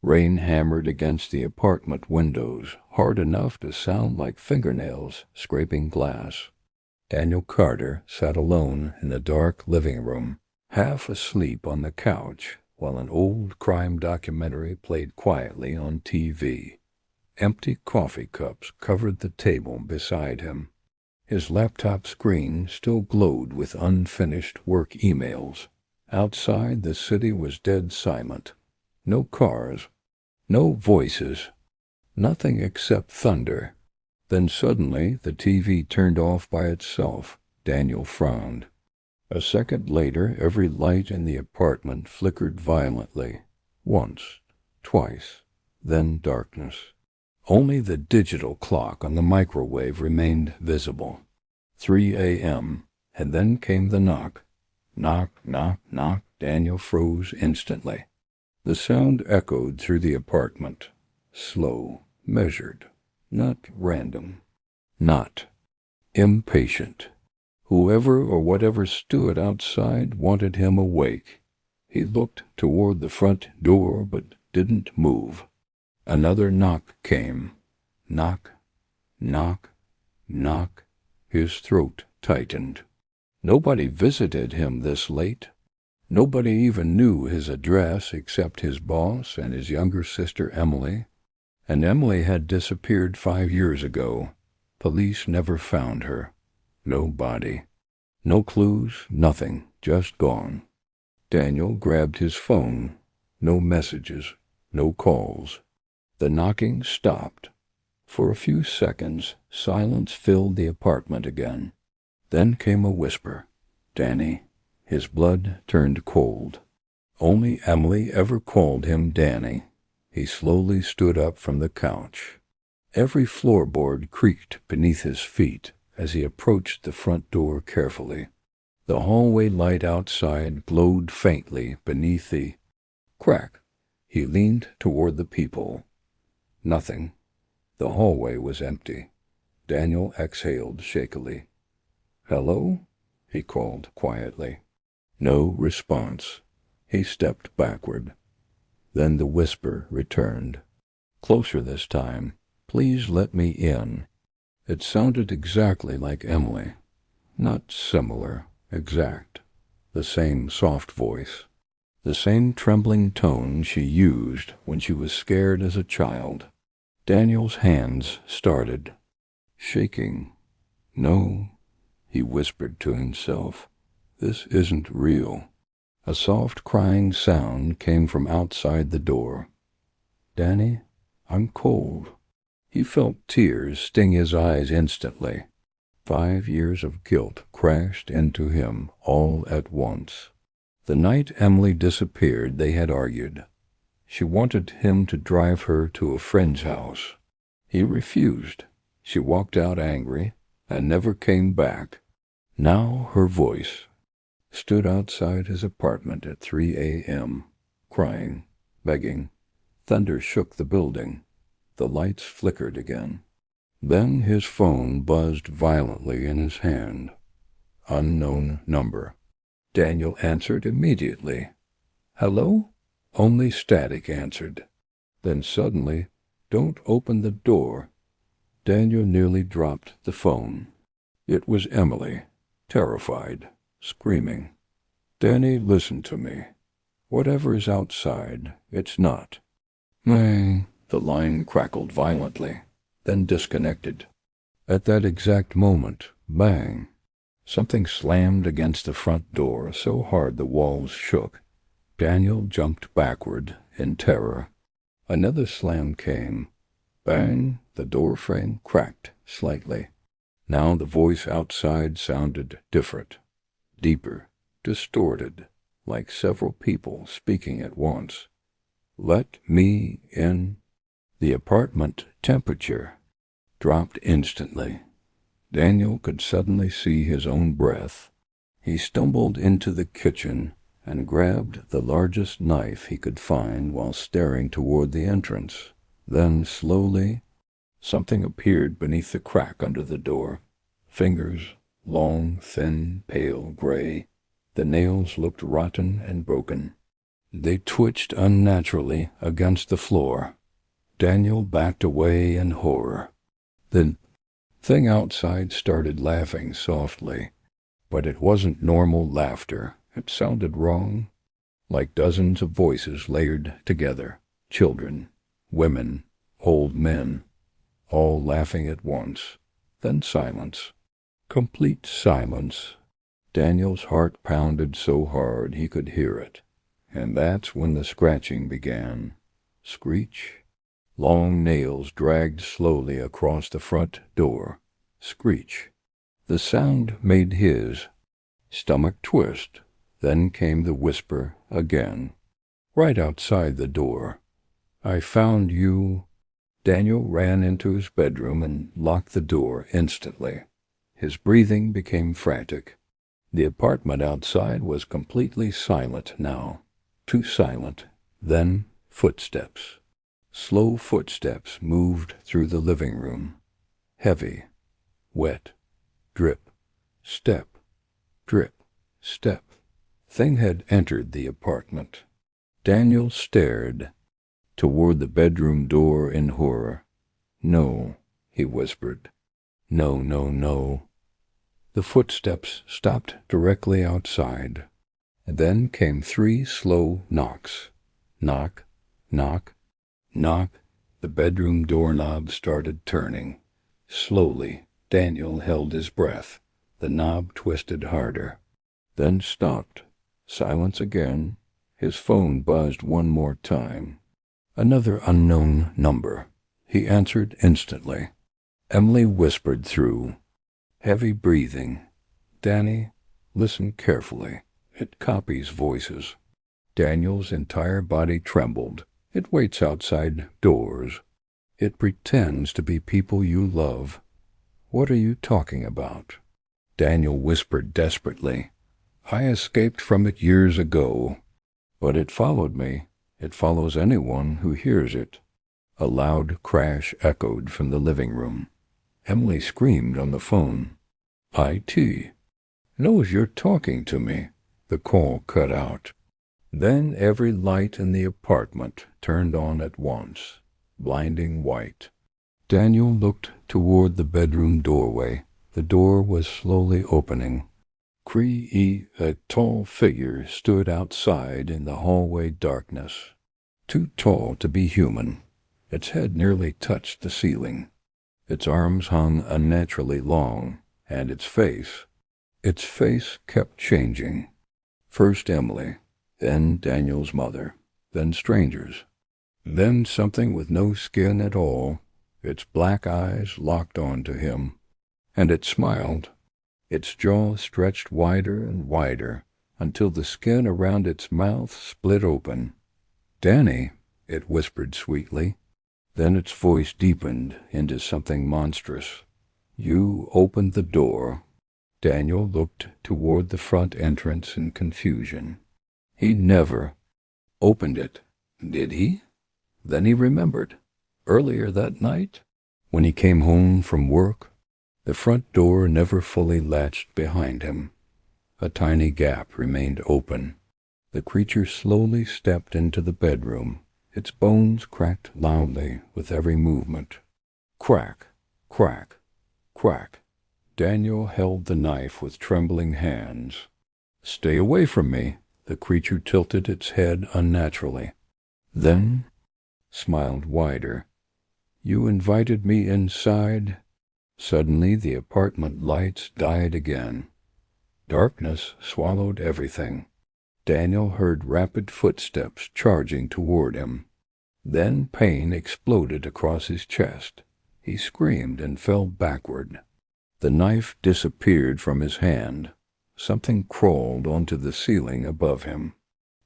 Rain hammered against the apartment windows, hard enough to sound like fingernails scraping glass. Daniel Carter sat alone in the dark living room, half asleep on the couch, while an old crime documentary played quietly on TV. Empty coffee cups covered the table beside him. His laptop screen still glowed with unfinished work emails. Outside, the city was dead silent. No cars, no voices, nothing except thunder. Then suddenly the TV turned off by itself. Daniel frowned. A second later, every light in the apartment flickered violently. Once, twice, then darkness. Only the digital clock on the microwave remained visible. 3 a.m., and then came the knock. Knock, knock, knock. Daniel froze instantly. The sound echoed through the apartment. Slow, measured, not random, not impatient. Whoever or whatever stood outside wanted him awake. He looked toward the front door but didn't move. Another knock came. Knock, knock, knock. His throat tightened. Nobody visited him this late. Nobody even knew his address except his boss and his younger sister Emily. And Emily had disappeared 5 years ago. Police never found her. No body. No clues, nothing, just gone. Daniel grabbed his phone. No messages, no calls. The knocking stopped. For a few seconds, silence filled the apartment again. Then came a whisper. Danny. His blood turned cold. Only Emily ever called him Danny. He slowly stood up from the couch. Every floorboard creaked beneath his feet as he approached the front door carefully. The hallway light outside glowed faintly beneath the crack. He leaned toward the peephole. Nothing. The hallway was empty. Daniel exhaled shakily. "Hello?" he called quietly. No response. He stepped backward. Then the whisper returned. Closer this time. "Please let me in." It sounded exactly like Emily. Not similar, exact. The same soft voice. The same trembling tone she used when she was scared as a child. Daniel's hands started shaking. "No," he whispered to himself. "This isn't real." A soft crying sound came from outside the door. "Danny, I'm cold." He felt tears sting his eyes instantly. 5 years of guilt crashed into him all at once. The night Emily disappeared, they had argued. She wanted him to drive her to a friend's house. He refused. She walked out angry and never came back. Now her voice stood outside his apartment at 3 a.m., crying, begging. Thunder shook the building. The lights flickered again. Then his phone buzzed violently in his hand. Unknown number. Daniel answered immediately. "Hello?" Only static answered. Then suddenly, "Don't open the door." Daniel nearly dropped the phone. It was Emily, terrified, screaming. "Danny, listen to me. Whatever's outside, it's not." "Bang." The line crackled violently, then disconnected. At that exact moment, bang, something slammed against the front door so hard the walls shook. Daniel jumped backward in terror. Another slam came. Bang, the door frame cracked slightly. Now the voice outside sounded different, deeper, distorted, like several people speaking at once. "Let me in." The apartment temperature dropped instantly. Daniel could suddenly see his own breath. He stumbled into the kitchen and grabbed the largest knife he could find while staring toward the entrance. Then, slowly, something appeared beneath the crack under the door. Fingers, long, thin, pale gray. The nails looked rotten and broken. They twitched unnaturally against the floor. Daniel backed away in horror. The thing outside started laughing softly, but it wasn't normal laughter. It sounded wrong, like dozens of voices layered together. Children, women, old men, all laughing at once. Then silence. Complete silence. Daniel's heart pounded so hard he could hear it. And that's when the scratching began. Screech. Long nails dragged slowly across the front door. Screech. The sound made his stomach twist. Then came the whisper again, right outside the door. I found you. Daniel ran into his bedroom and locked the door instantly. His breathing became frantic. The apartment outside was completely silent now. Too silent. Then footsteps. Slow footsteps moved through the living room. Heavy. Wet. Drip. Step. Drip. Step. Thing had entered the apartment. Daniel stared toward the bedroom door in horror. No, he whispered. No, no, no. The footsteps stopped directly outside. And then came 3 slow knocks. Knock, knock, knock. The bedroom doorknob started turning. Slowly, Daniel held his breath. The knob twisted harder, then stopped. Silence again. His phone buzzed one more time. Another unknown number. He answered instantly. Emily whispered through. Heavy breathing. Danny, listen carefully. It copies voices. Daniel's entire body trembled. It waits outside doors. It pretends to be people you love. What are you talking about? Daniel whispered desperately. I escaped from it years ago, but it followed me. It follows anyone who hears it. A loud crash echoed from the living room. Emily screamed on the phone. IT knows you're talking to me. The call cut out. Then every light in the apartment turned on at once, blinding white. Daniel looked toward the bedroom doorway. The door was slowly opening. A tall figure stood outside in the hallway darkness. Too tall to be human. Its head nearly touched the ceiling. Its arms hung unnaturally long, and its face kept changing. First Emily, then Daniel's mother, then strangers, then something with no skin at all. Its black eyes locked onto him, and it smiled. Its jaw stretched wider and wider until the skin around its mouth split open. Danny, it whispered sweetly. Then its voice deepened into something monstrous. You opened the door. Daniel looked toward the front entrance in confusion. He never opened it, did he? Then he remembered. Earlier that night, when he came home from work, the front door never fully latched behind him. A tiny gap remained open. The creature slowly stepped into the bedroom. Its bones cracked loudly with every movement. Crack, crack, crack. Daniel held the knife with trembling hands. Stay away from me. The creature tilted its head unnaturally. Then smiled wider. You invited me inside. Suddenly the apartment lights died again. Darkness swallowed everything. Daniel heard rapid footsteps charging toward him. Then pain exploded across his chest. He screamed and fell backward. The knife disappeared from his hand. Something crawled onto the ceiling above him.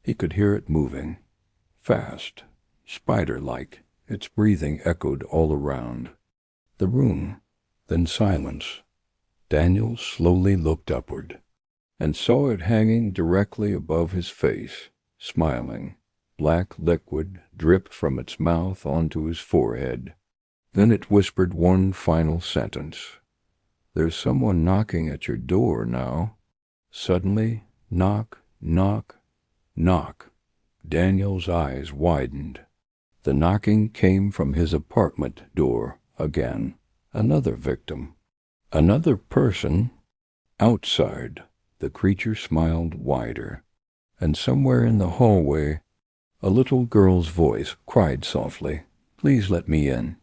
He could hear it moving. Fast, spider-like. Its breathing echoed all around the room. Then silence. Daniel slowly looked upward and saw it hanging directly above his face, smiling. Black liquid dripped from its mouth onto his forehead. Then it whispered one final sentence. There's someone knocking at your door now. Suddenly, knock, knock, knock. Daniel's eyes widened. The knocking came from his apartment door again. Another victim. Another person. Outside, the creature smiled wider, and somewhere in the hallway, a little girl's voice cried softly, "Please let me in."